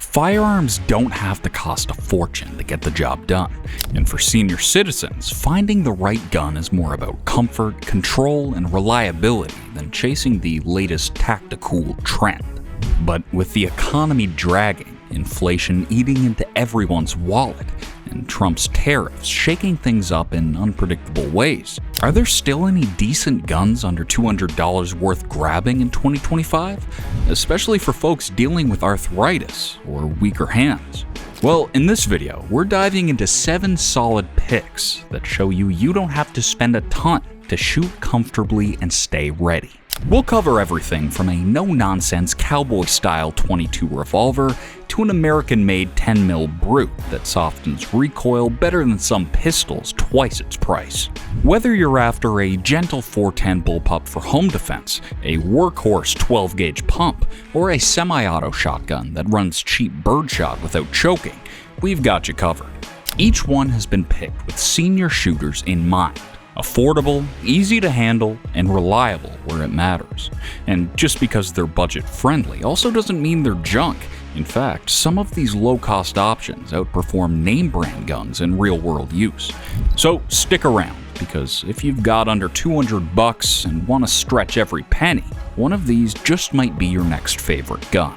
Firearms don't have to cost a fortune to get the job done, and for senior citizens, finding the right gun is more about comfort, control, and reliability than chasing the latest tactical trend. But with the economy dragging, inflation eating into everyone's wallet, and Trump's tariffs shaking things up in unpredictable ways, are there still any decent guns under $200 worth grabbing in 2025? Especially for folks dealing with arthritis or weaker hands. Well, in this video, we're diving into 7 solid picks that show you don't have to spend a ton to shoot comfortably and stay ready. We'll cover everything from a no-nonsense cowboy-style .22 revolver to an American-made 10mm brute that softens recoil better than some pistols twice its price. Whether you're after a gentle .410 bullpup for home defense, a workhorse 12-gauge pump, or a semi-auto shotgun that runs cheap birdshot without choking, we've got you covered. Each one has been picked with senior shooters in mind. Affordable, easy to handle, and reliable where it matters. And just because they're budget-friendly also doesn't mean they're junk. In fact, some of these low-cost options outperform name-brand guns in real-world use. So stick around, because if you've got under $200 and want to stretch every penny, one of these just might be your next favorite gun.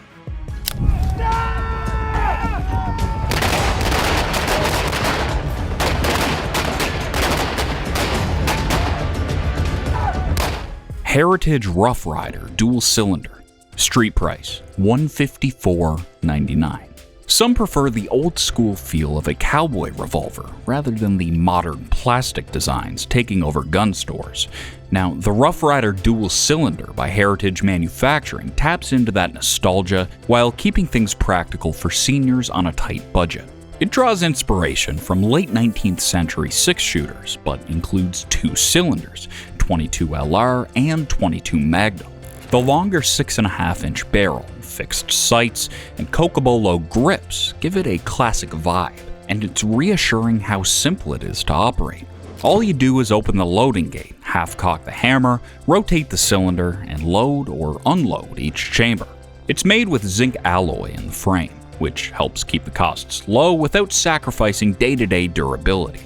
Heritage Rough Rider Dual Cylinder. Street price $154.99. Some prefer the old school feel of a cowboy revolver rather than the modern plastic designs taking over gun stores. Now, the Rough Rider Dual Cylinder by Heritage Manufacturing taps into that nostalgia while keeping things practical for seniors on a tight budget. It draws inspiration from late 19th century 6-shooters, but includes 2 cylinders, .22 LR and .22 Magnum. The longer 6.5-inch barrel, fixed sights, and Cocobolo grips give it a classic vibe, and it's reassuring how simple it is to operate. All you do is open the loading gate, half-cock the hammer, rotate the cylinder, and load or unload each chamber. It's made with zinc alloy in the frame, which helps keep the costs low without sacrificing day-to-day durability.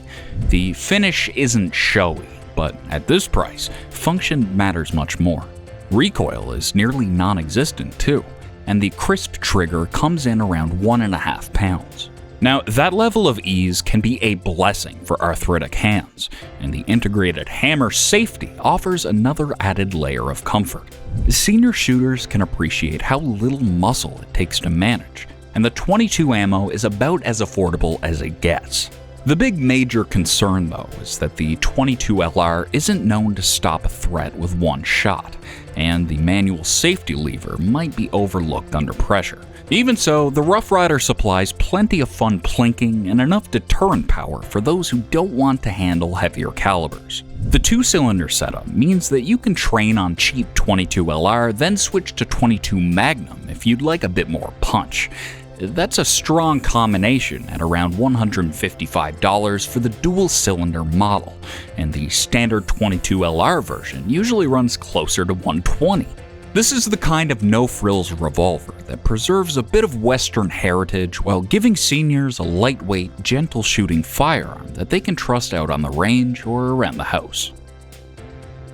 The finish isn't showy, but at this price, function matters much more. Recoil is nearly non-existent too, and the crisp trigger comes in around 1.5 pounds. Now, that level of ease can be a blessing for arthritic hands, and the integrated hammer safety offers another added layer of comfort. Senior shooters can appreciate how little muscle it takes to manage, and the .22 ammo is about as affordable as it gets. The big major concern, though, is that the .22 LR isn't known to stop a threat with one shot, and the manual safety lever might be overlooked under pressure. Even so, the Rough Rider supplies plenty of fun plinking and enough deterrent power for those who don't want to handle heavier calibers. The 2-cylinder setup means that you can train on cheap .22 LR, then switch to .22 Magnum if you'd like a bit more punch. That's a strong combination at around $155 for the dual-cylinder model, and the standard .22 LR version usually runs closer to $120. This is the kind of no-frills revolver that preserves a bit of Western heritage while giving seniors a lightweight, gentle-shooting firearm that they can trust out on the range or around the house.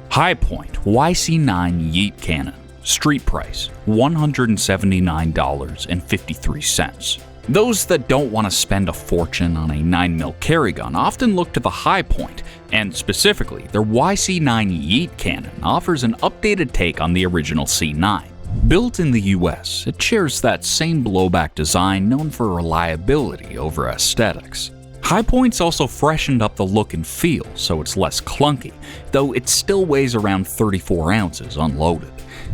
Hi-Point YC9 Yeet Cannon. Street price $179.53. Those that don't want to spend a fortune on a 9mm carry gun often look to the Hi-Point, and specifically their YC9 Yeet Cannon offers an updated take on the original C9. Built in the US, it shares that same blowback design known for reliability over aesthetics. Hi-Point's also freshened up the look and feel so it's less clunky, though it still weighs around 34 ounces unloaded.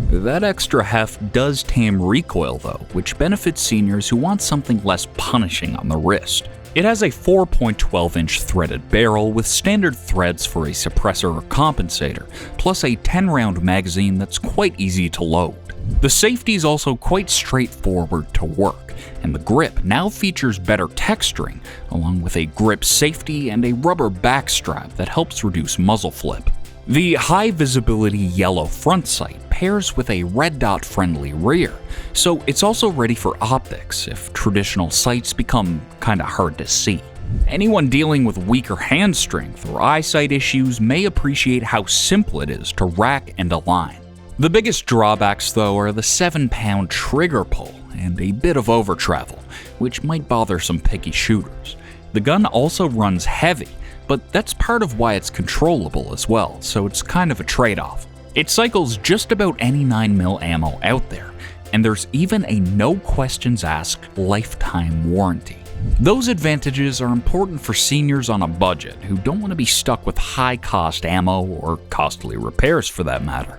That extra heft does tame recoil though, which benefits seniors who want something less punishing on the wrist. It has a 4.12-inch threaded barrel with standard threads for a suppressor or compensator, plus a 10-round magazine that's quite easy to load. The safety is also quite straightforward to work, and the grip now features better texturing, along with a grip safety and a rubber back strap that helps reduce muzzle flip. The high-visibility yellow front sight pairs with a red dot-friendly rear, so it's also ready for optics if traditional sights become kinda hard to see. Anyone dealing with weaker hand strength or eyesight issues may appreciate how simple it is to rack and align. The biggest drawbacks, though, are the 7-pound trigger pull and a bit of over-travel, which might bother some picky shooters. The gun also runs heavy, but that's part of why it's controllable as well, so it's kind of a trade-off. It cycles just about any 9mm ammo out there, and there's even a no-questions-asked lifetime warranty. Those advantages are important for seniors on a budget who don't want to be stuck with high-cost ammo or costly repairs for that matter.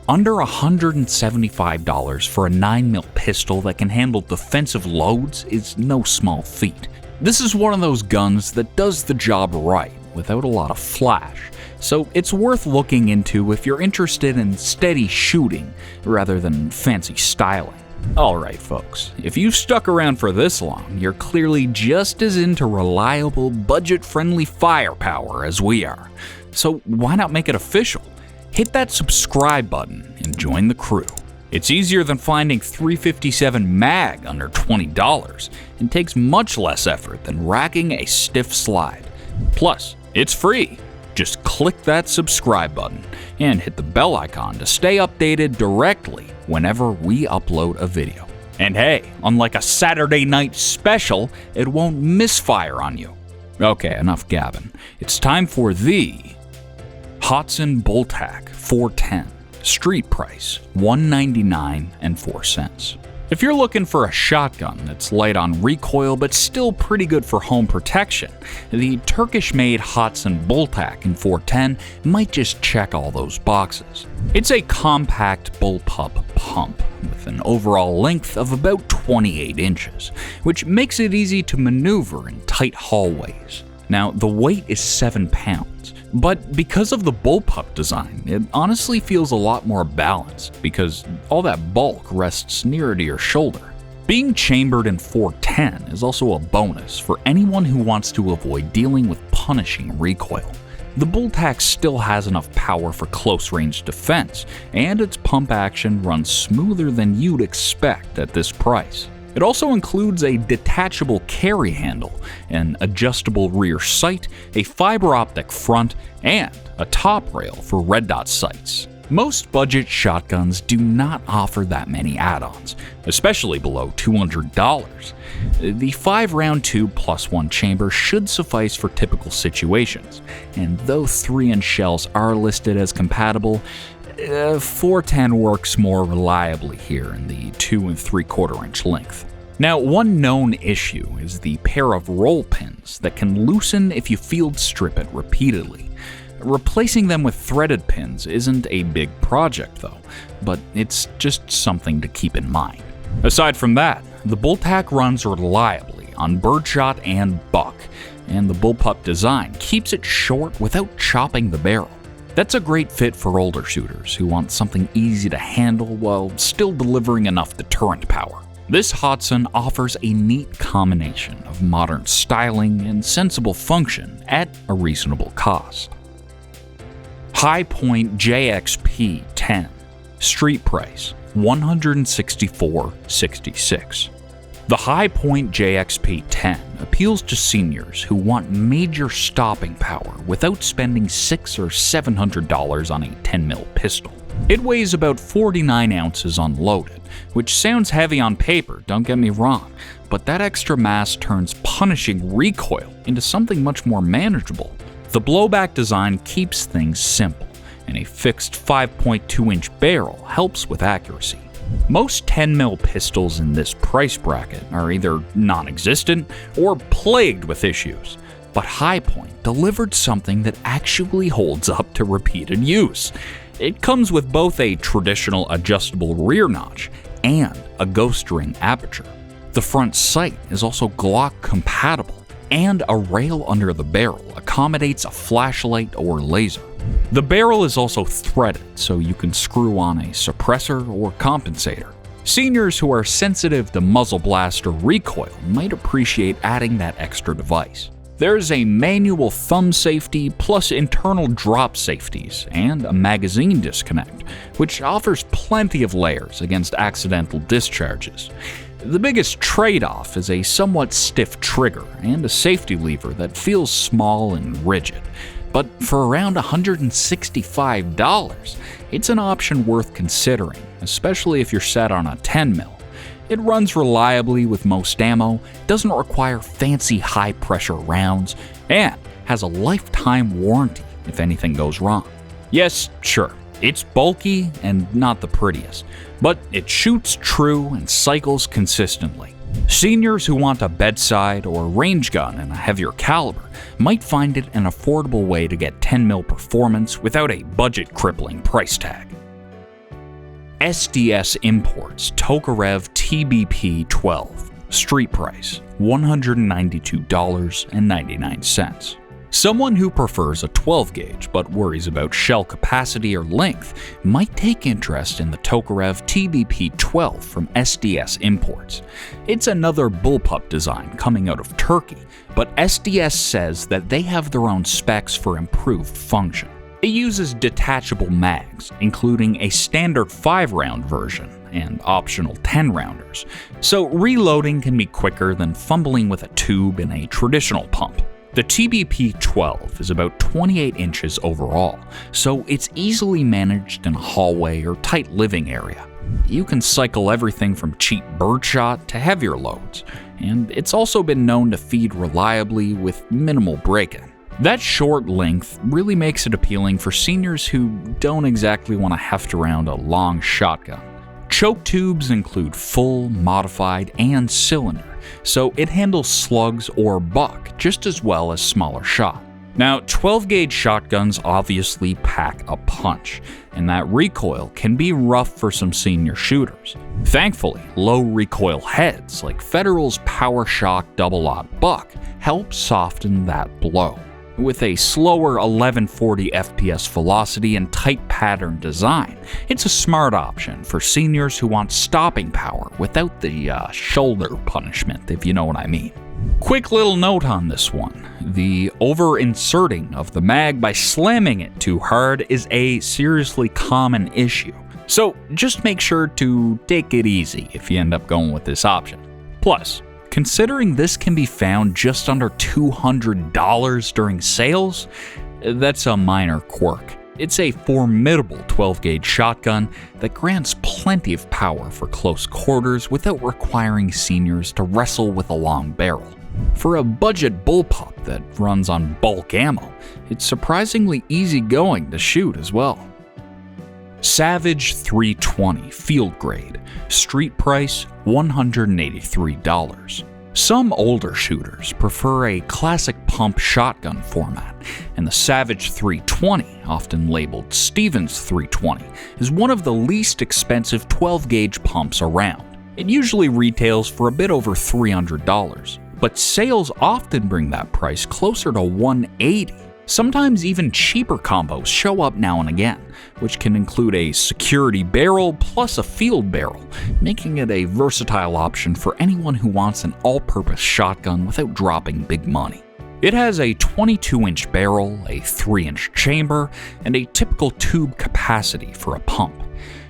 Under $175 for a 9mm pistol that can handle defensive loads is no small feat. This is one of those guns that does the job right, without a lot of flash, so it's worth looking into if you're interested in steady shooting rather than fancy styling. Alright folks, if you've stuck around for this long, you're clearly just as into reliable, budget-friendly firepower as we are. So why not make it official? Hit that subscribe button and join the crew. It's easier than finding .357 mag under $20 and takes much less effort than racking a stiff slide. Plus, it's free. Just click that subscribe button and hit the bell icon to stay updated directly whenever we upload a video. And hey, unlike a Saturday night special, it won't misfire on you. Okay, enough gabbing. It's time for the Hotson Bulltac 410. Street price, $199.04. If you're looking for a shotgun that's light on recoil but still pretty good for home protection, the Turkish-made Hotson Bulltac in 410 might just check all those boxes. It's a compact bullpup pump with an overall length of about 28 inches, which makes it easy to maneuver in tight hallways. Now, the weight is 7 pounds, but because of the bullpup design, it honestly feels a lot more balanced because all that bulk rests nearer to your shoulder. Being chambered in 410 is also a bonus for anyone who wants to avoid dealing with punishing recoil. The Bulltac still has enough power for close-range defense, and its pump action runs smoother than you'd expect at this price. It also includes a detachable carry handle, an adjustable rear sight, a fiber optic front, and a top rail for red dot sights. Most budget shotguns do not offer that many add-ons, especially below $200. The 5-round tube plus 1 chamber should suffice for typical situations, and though 3-inch shells are listed as compatible, 410 works more reliably here in the 2 3/4 inch length. Now, one known issue is the pair of roll pins that can loosen if you field strip it repeatedly. Replacing them with threaded pins isn't a big project though, but it's just something to keep in mind. Aside from that, the Bulltac runs reliably on birdshot and buck, and the bullpup design keeps it short without chopping the barrel. That's a great fit for older shooters who want something easy to handle while still delivering enough deterrent power. This Hotson offers a neat combination of modern styling and sensible function at a reasonable cost. High Point JXP 10. Street price, $164.66. The High Point JXP 10 appeals to seniors who want major stopping power without spending $600 or $700 on a 10mm pistol. It weighs about 49 ounces unloaded, which sounds heavy on paper, don't get me wrong, but that extra mass turns punishing recoil into something much more manageable. The blowback design keeps things simple, and a fixed 5.2-inch barrel helps with accuracy. Most 10mm pistols in this price bracket are either non-existent or plagued with issues, but High Point delivered something that actually holds up to repeated use. It comes with both a traditional adjustable rear notch and a ghost ring aperture. The front sight is also Glock compatible, and a rail under the barrel accommodates a flashlight or laser. The barrel is also threaded, so you can screw on a suppressor or compensator. Seniors who are sensitive to muzzle blast or recoil might appreciate adding that extra device. There's a manual thumb safety plus internal drop safeties and a magazine disconnect, which offers plenty of layers against accidental discharges. The biggest trade-off is a somewhat stiff trigger and a safety lever that feels small and rigid. But for around $165, it's an option worth considering, especially if you're set on a 10mm. It runs reliably with most ammo, doesn't require fancy high-pressure rounds, and has a lifetime warranty if anything goes wrong. Yes, sure, it's bulky and not the prettiest, but it shoots true and cycles consistently. Seniors who want a bedside or range gun in a heavier caliber might find it an affordable way to get 10mm performance without a budget-crippling price tag. SDS Imports Tokarev TBP-12. Street price $192.99. Someone who prefers a 12-gauge but worries about shell capacity or length might take interest in the Tokarev TBP-12 from SDS Imports. It's another bullpup design coming out of Turkey, but SDS says that they have their own specs for improved function. It uses detachable mags, including a standard 5-round version and optional 10-rounders, so reloading can be quicker than fumbling with a tube in a traditional pump. The TBP-12 is about 28 inches overall, so it's easily managed in a hallway or tight living area. You can cycle everything from cheap birdshot to heavier loads, and it's also been known to feed reliably with minimal break-in. That short length really makes it appealing for seniors who don't exactly want to heft around a long shotgun. Choke tubes include full, modified, and cylinder, so it handles slugs or buck just as well as smaller shot. Now, 12-gauge shotguns obviously pack a punch, and that recoil can be rough for some senior shooters. Thankfully, low recoil heads like Federal's PowerShock Double-Aught Buck help soften that blow. With a slower 1140 FPS velocity and tight pattern design, it's a smart option for seniors who want stopping power without the shoulder punishment, if you know what I mean. Quick little note on this one. The over-inserting of the mag by slamming it too hard is a seriously common issue, so just make sure to take it easy if you end up going with this option. Plus, considering this can be found just under $200 during sales, that's a minor quirk. It's a formidable 12-gauge shotgun that grants plenty of power for close quarters without requiring seniors to wrestle with a long barrel. For a budget bullpup that runs on bulk ammo, it's surprisingly easygoing to shoot as well. Savage 320 Field Grade. Street price $183. Some older shooters prefer a classic pump shotgun format, and the Savage 320, often labeled Stevens 320, is one of the least expensive 12-gauge pumps around. It usually retails for a bit over $300, but sales often bring that price closer to $180. Sometimes even cheaper combos show up now and again, which can include a security barrel plus a field barrel, making it a versatile option for anyone who wants an all-purpose shotgun without dropping big money. It has a 22-inch barrel, a 3-inch chamber, and a typical tube capacity for a pump.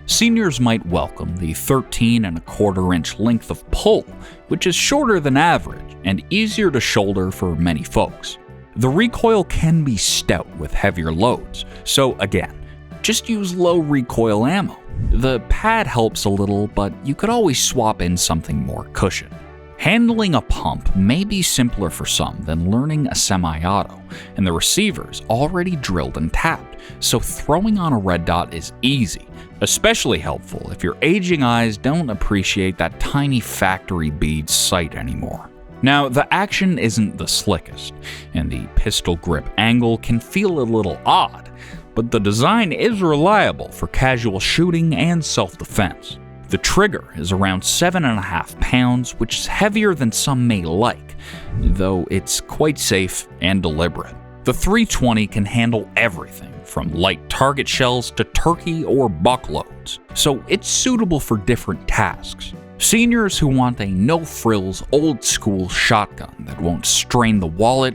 Seniors might welcome the 13¼ inch length of pull, which is shorter than average and easier to shoulder for many folks. The recoil can be stout with heavier loads, so again, just use low recoil ammo. The pad helps a little, but you could always swap in something more cushioned. Handling a pump may be simpler for some than learning a semi-auto, and the receiver's already drilled and tapped, so throwing on a red dot is easy, especially helpful if your aging eyes don't appreciate that tiny factory bead sight anymore. Now, the action isn't the slickest, and the pistol grip angle can feel a little odd, but the design is reliable for casual shooting and self-defense. The trigger is around 7.5 pounds, which is heavier than some may like, though it's quite safe and deliberate. The 320 can handle everything from light target shells to turkey or buck loads, so it's suitable for different tasks. Seniors who want a no-frills, old-school shotgun that won't strain the wallet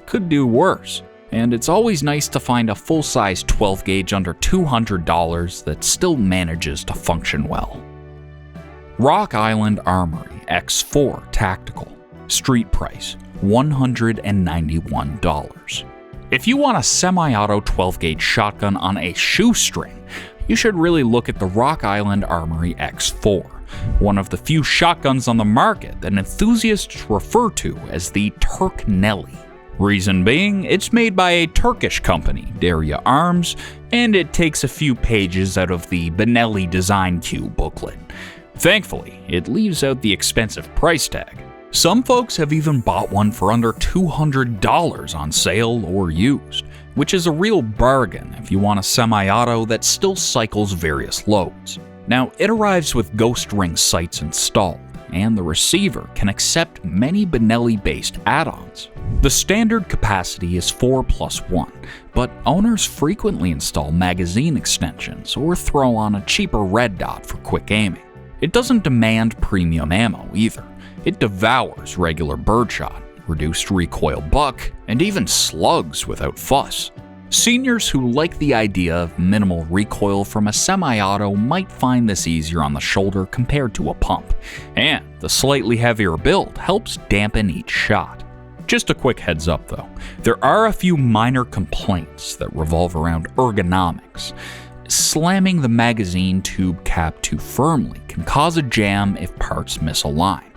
could do worse. And it's always nice to find a full-size 12-gauge under $200 that still manages to function well. Rock Island Armory X4 Tactical. Street price, $191. If you want a semi-auto 12-gauge shotgun on a shoestring, you should really look at the Rock Island Armory X4, one of the few shotguns on the market that enthusiasts refer to as the Turk Nelly. Reason being, it's made by a Turkish company, Derya Arms, and it takes a few pages out of the Benelli Design Q booklet. Thankfully, it leaves out the expensive price tag. Some folks have even bought one for under $200 on sale or used, which is a real bargain if you want a semi-auto that still cycles various loads. Now, it arrives with ghost ring sights installed, and the receiver can accept many Benelli-based add-ons. The standard capacity is 4+1, but owners frequently install magazine extensions or throw on a cheaper red dot for quick aiming. It doesn't demand premium ammo either. It devours regular birdshot, reduced recoil buck, and even slugs without fuss. Seniors who like the idea of minimal recoil from a semi-auto might find this easier on the shoulder compared to a pump, and the slightly heavier build helps dampen each shot. Just a quick heads up though, there are a few minor complaints that revolve around ergonomics. Slamming the magazine tube cap too firmly can cause a jam if parts misalign,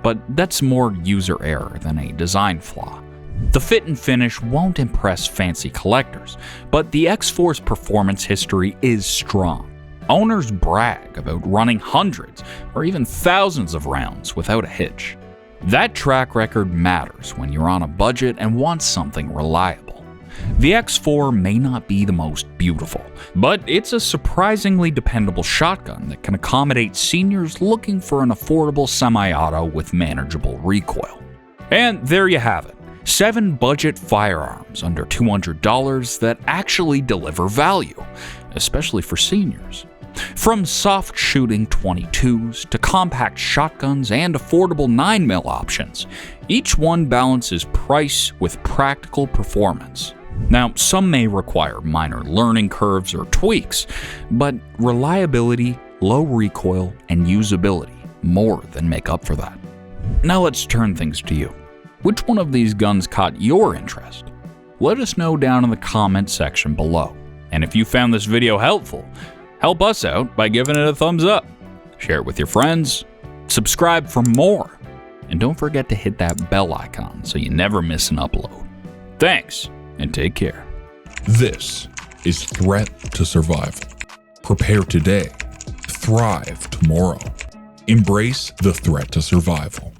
but that's more user error than a design flaw. The fit and finish won't impress fancy collectors, but the X4's performance history is strong. Owners brag about running hundreds or even thousands of rounds without a hitch. That track record matters when you're on a budget and want something reliable. The X4 may not be the most beautiful, but it's a surprisingly dependable shotgun that can accommodate seniors looking for an affordable semi-auto with manageable recoil. And there you have it. 7 budget firearms under $200 that actually deliver value, especially for seniors. From soft shooting 22s to compact shotguns and affordable 9mm options, each one balances price with practical performance. Now, some may require minor learning curves or tweaks, but reliability, low recoil, and usability more than make up for that. Now let's turn things to you. Which one of these guns caught your interest? Let us know down in the comment section below. And if you found this video helpful, help us out by giving it a thumbs up. Share it with your friends, subscribe for more, and don't forget to hit that bell icon so you never miss an upload. Thanks, and take care. This is Threat to Survival. Prepare today, thrive tomorrow. Embrace the threat to survival.